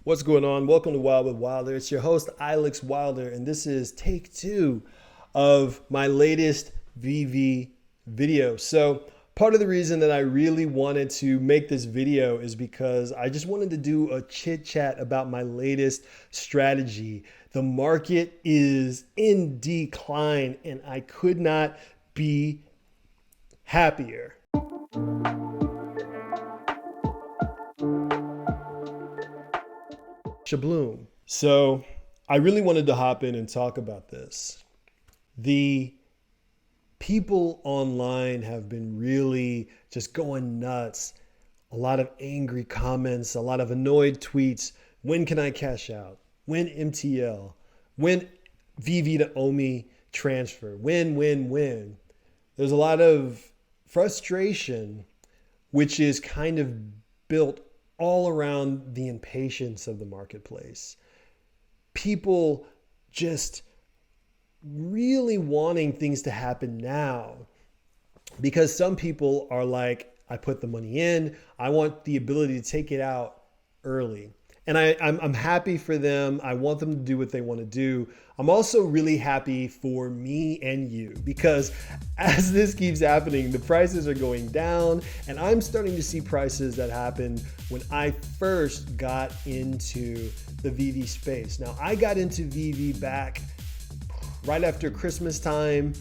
What's going on? Welcome to Wild with Wilder. It's your host, Alex Wilder, and this is take 2 of my latest Veve video. So part of the reason that I really wanted to make this video is because I just wanted to do a chit chat about my latest strategy. The market is in decline and I could not be happier. Shabloom. So I really wanted to hop in and talk about this. The people online have been really just going nuts. A lot of angry comments, a lot of annoyed tweets. When can I cash out? When MTL? When Veve to Omi transfer? When? There's a lot of frustration, which is kind of built all around the impatience of the marketplace. People just really wanting things to happen now because some people are like, I put the money in, I want the ability to take it out early. And I'm happy for them. I want them to do what they want to do. I'm also really happy for me and you because as this keeps happening, the prices are going down and I'm starting to see prices that happened when I first got into the Veve space. Now, I got into Veve back right after Christmas time.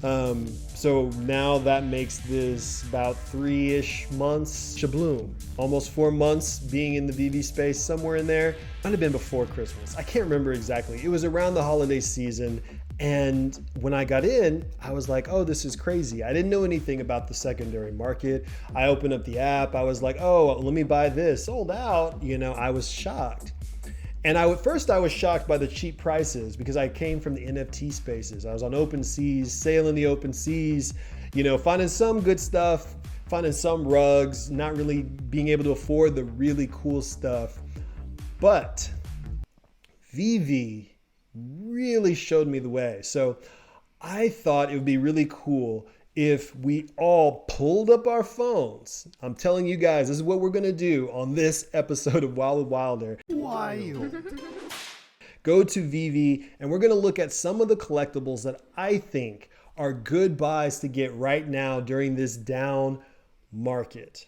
So now that makes this about 3-ish months. Shabloom, almost 4 months being in the Veve space, somewhere in there. Might have been before Christmas. I can't remember exactly. It was around the holiday season. And when I got in, I was like, oh, this is crazy. I didn't know anything about the secondary market. I opened up the app. I was like, oh, let me buy this. Sold out. You know, I was shocked. And first I was shocked by the cheap prices because I came from the NFT spaces. I was on open seas, sailing the open seas, you know, finding some good stuff, finding some rugs, not really being able to afford the really cool stuff. But Veve really showed me the way. So I thought it would be really cool if we all pulled up our phones. I'm telling you guys, this is what we're going to do on this episode of Wild with Wilder. Why? Go to Veve and we're going to look at some of the collectibles that I think are good buys to get right now during this down market.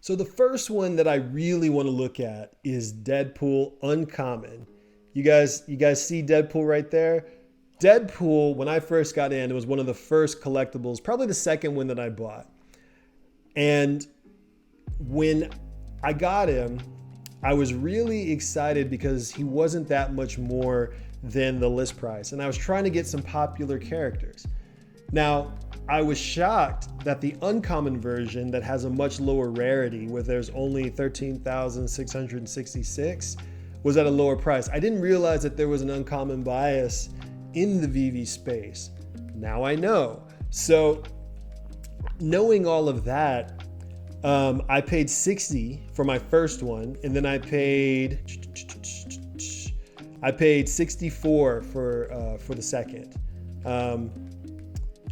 So the first one that I really want to look at is Deadpool Uncommon. You guys see Deadpool right there? Deadpool, when I first got in, it was one of the first collectibles, probably the second one that I bought. And when I got him, I was really excited because he wasn't that much more than the list price. And I was trying to get some popular characters. Now, I was shocked that the uncommon version that has a much lower rarity, where there's only 13,666, was at a lower price. I didn't realize that there was an uncommon bias in the Veve space. Now I know. So knowing all of that, I paid 60 for my first one, and then I paid 64 for the second. And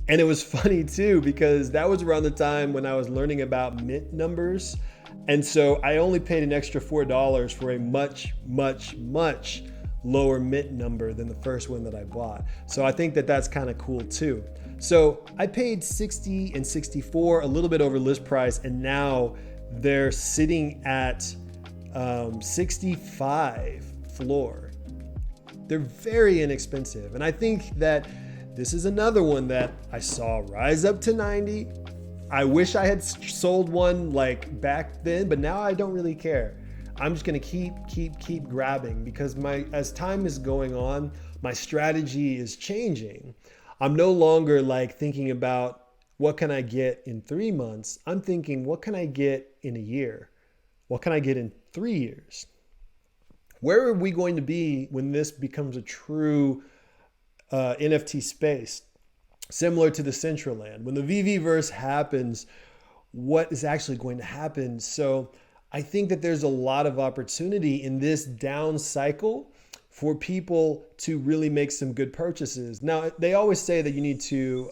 it was funny too because that was around the time when I was learning about mint numbers, and so I only paid an extra $4 for a much lower mint number than the first one that I bought. So I think that that's kind of cool too. So I paid 60 and 64, a little bit over list price, and now they're sitting at 65 floor. They're very inexpensive. And I think that this is another one that I saw rise up to 90. I wish I had sold one like back then, but now I don't really care. I'm just going to keep grabbing because as time is going on, my strategy is changing. I'm no longer like thinking about what can I get in 3 months. I'm thinking, what can I get in a year? What can I get in 3 years? Where are we going to be when this becomes a true NFT space? Similar to the Centraland. When the Veveverse happens, what is actually going to happen? So I think that there's a lot of opportunity in this down cycle for people to really make some good purchases. Now, they always say that you need to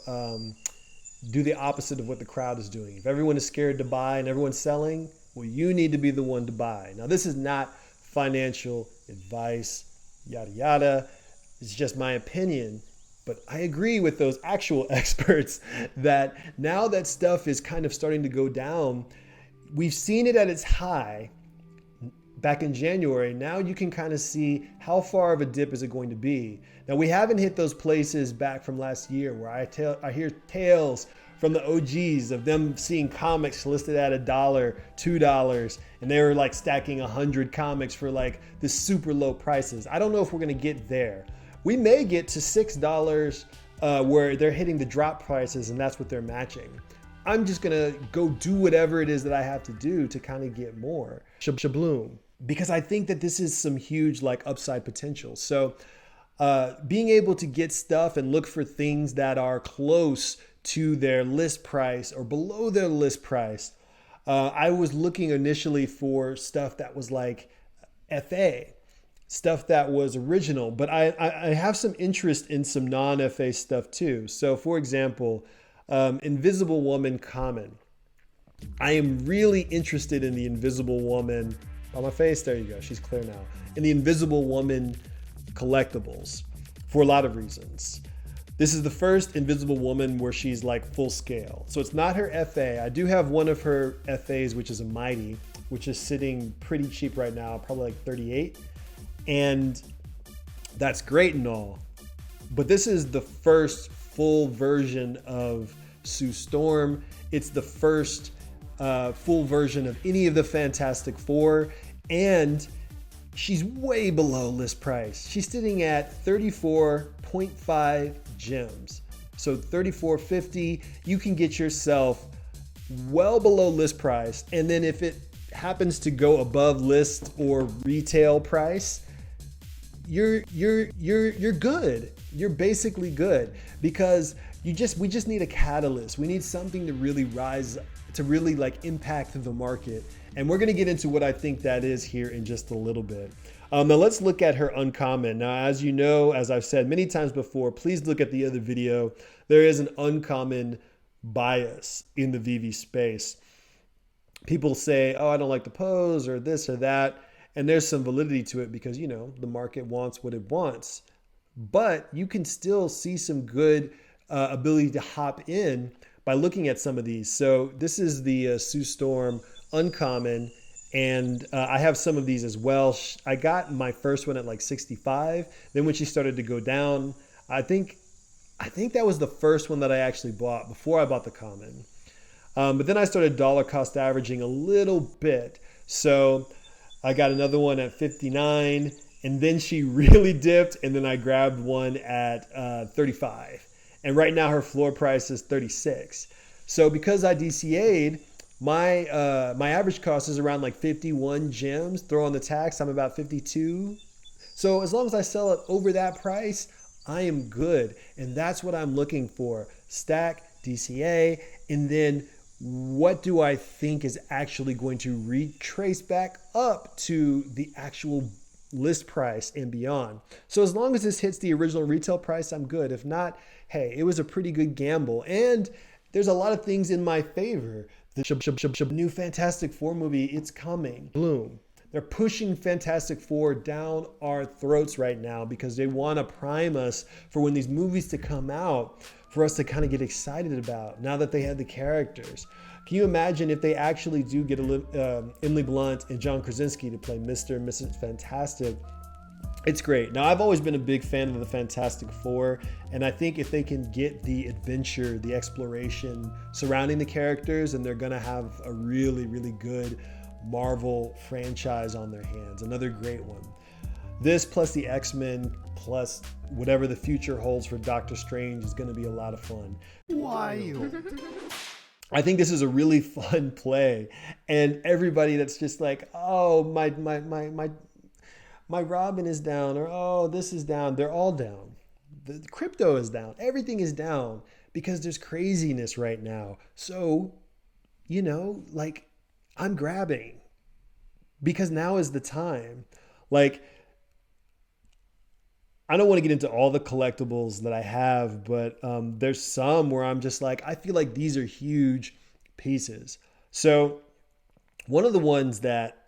do the opposite of what the crowd is doing. If everyone is scared to buy and everyone's selling, well, you need to be the one to buy. Now, this is not financial advice, yada, yada. It's just my opinion. But I agree with those actual experts that now that stuff is kind of starting to go down, we've seen it at its high back in January. Now you can kind of see how far of a dip is it going to be. Now we haven't hit those places back from last year where I hear tales from the OGs of them seeing comics listed at $1, $2, and they were like stacking 100 comics for like the super low prices. I don't know if we're going to get there. We may get to $6 where they're hitting the drop prices and that's what they're matching. I'm just going to go do whatever it is that I have to do to kind of get more. Shabloom. Because I think that this is some huge like upside potential. So being able to get stuff and look for things that are close to their list price or below their list price. I was looking initially for stuff that was like FA, stuff that was original, but I have some interest in some non-FA stuff too. So for example, Invisible Woman Common. I am really interested in the Invisible Woman, on my face, there you go, she's clear now, in the Invisible Woman collectibles for a lot of reasons. This is the first Invisible Woman where she's like full scale. So it's not her FA. I do have one of her FAs, which is a Mighty, which is sitting pretty cheap right now, probably like 38. And that's great and all. But this is the first full version of Sue Storm. It's the first full version of any of the Fantastic Four. And she's way below list price. She's sitting at 34.5 gems. So $34.50, you can get yourself well below list price. And then if it happens to go above list or retail price, you're good. You're basically good because we just need a catalyst. We need something to really rise, to really like impact the market. And we're going to get into what I think that is here in just a little bit. Now let's look at her uncommon. Now, as you know, as I've said many times before, please look at the other video. There is an uncommon bias in the Veve space. People say, oh, I don't like the pose or this or that. And there's some validity to it because, you know, the market wants what it wants. But you can still see some good ability to hop in by looking at some of these. So this is the Sue Storm uncommon. And I have some of these as well. I got my first one at like 65. Then when she started to go down, I think that was the first one that I actually bought before I bought the common. But then I started dollar cost averaging a little bit. So I got another one at 59 and then she really dipped. And then I grabbed one at 35. And right now her floor price is 36. So because I DCA'd, my average cost is around like 51 gems. Throw on the tax, I'm about 52. So as long as I sell it over that price, I am good. And that's what I'm looking for. Stack, DCA, and then what do I think is actually going to retrace back up to the actual list price and beyond. So as long as this hits the original retail price, I'm good. If not, hey, it was a pretty good gamble. And there's a lot of things in my favor. The new Fantastic Four movie, it's coming. Bloom. They're pushing Fantastic Four down our throats right now because they want to prime us for when these movies to come out for us to kind of get excited about now that they have the characters. Can you imagine if they actually do get Emily Blunt and John Krasinski to play Mr. and Mrs. Fantastic? It's great. Now, I've always been a big fan of the Fantastic Four, and I think if they can get the adventure, the exploration surrounding the characters, and they're going to have a really, really good Marvel franchise on their hands. Another great one. This plus the X-Men plus whatever the future holds for Doctor Strange is going to be a lot of fun. Wild. I think this is a really fun play, and everybody that's just like, oh, my Robin is down, or oh, this is down. They're all down. The crypto is down. Everything is down because there's craziness right now. So, you know, like I'm grabbing because now is the time. Like, I don't want to get into all the collectibles that I have, but there's some where I'm just like, I feel like these are huge pieces. So one of the ones that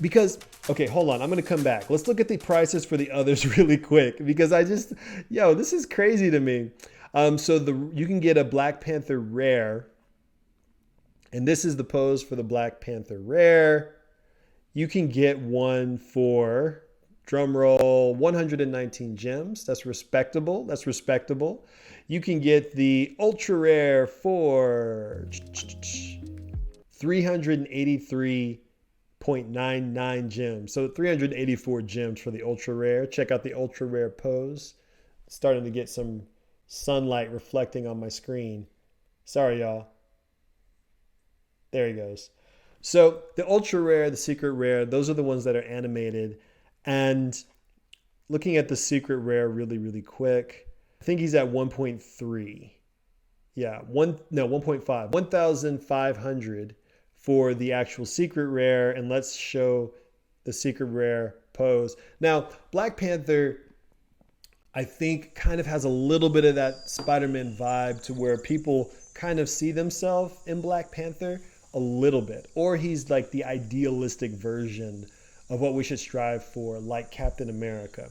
Because, okay, hold on. I'm going to come back. Let's look at the prices for the others really quick because this is crazy to me. You can get a Black Panther rare, and this is the pose for the Black Panther rare. You can get one for, drum roll, 119 gems. That's respectable. That's respectable. You can get the ultra rare for 383.99 gems. So 384 gems for the ultra rare. Check out the ultra rare pose. Starting to get some sunlight reflecting on my screen. Sorry, y'all. There he goes. So the ultra rare, the secret rare, those are the ones that are animated. And looking at the secret rare really, really quick, I think he's at 1.3. Yeah, 1.5. 1,500 for the actual secret rare. And let's show the secret rare pose. Now, Black Panther, I think, kind of has a little bit of that Spider-Man vibe to where people kind of see themselves in Black Panther a little bit. Or he's like the idealistic version of what we should strive for, like Captain America.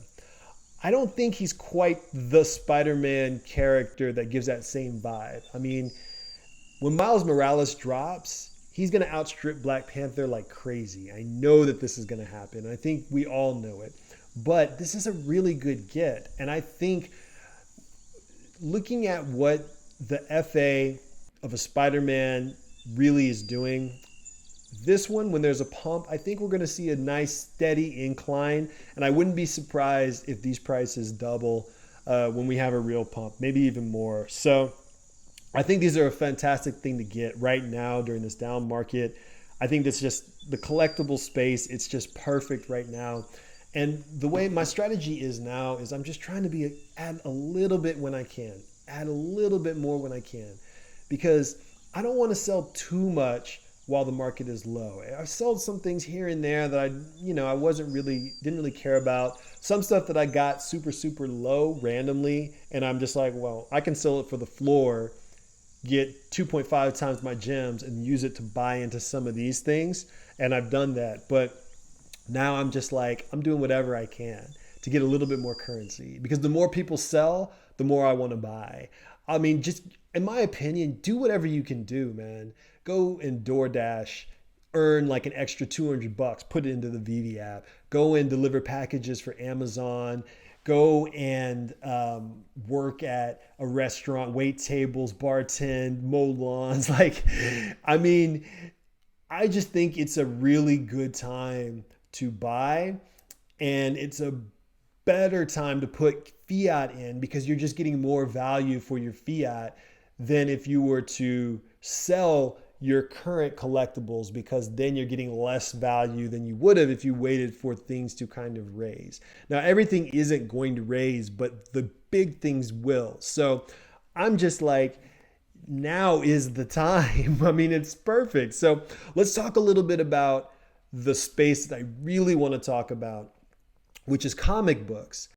I don't think he's quite the Spider-Man character that gives that same vibe. I mean, when Miles Morales drops, he's going to outstrip Black Panther like crazy. I know that this is going to happen. I think we all know it. But this is a really good get. And I think looking at what the FA of a Spider-Man really is doing, this one, when there's a pump, I think we're going to see a nice steady incline. And I wouldn't be surprised if these prices double when we have a real pump, maybe even more. So I think these are a fantastic thing to get right now during this down market. I think that's just the collectible space. It's just perfect right now. And the way my strategy is now is I'm just trying to add a little bit when I can, add a little bit more when I can, because I don't want to sell too much while the market is low. I've sold some things here and there that I didn't really care about. Some stuff that I got super, super low randomly. And I'm just like, well, I can sell it for the floor, get 2.5 times my gems and use it to buy into some of these things. And I've done that. But now I'm just like, I'm doing whatever I can to get a little bit more currency, because the more people sell, the more I want to buy. I mean, just in my opinion, do whatever you can do, man. Go and DoorDash, earn like an extra $200, put it into the Veve app. Go and deliver packages for Amazon. Go and work at a restaurant, wait tables, bartend, mow lawns. Like, I mean, I just think it's a really good time to buy, and it's a better time to put fiat in because you're just getting more value for your fiat than if you were to sell your current collectibles, because then you're getting less value than you would have if you waited for things to kind of raise. Now, everything isn't going to raise, but the big things will. So I'm just like, now is the time. I mean, it's perfect. So let's talk a little bit about the space that I really want to talk about, which is comic books.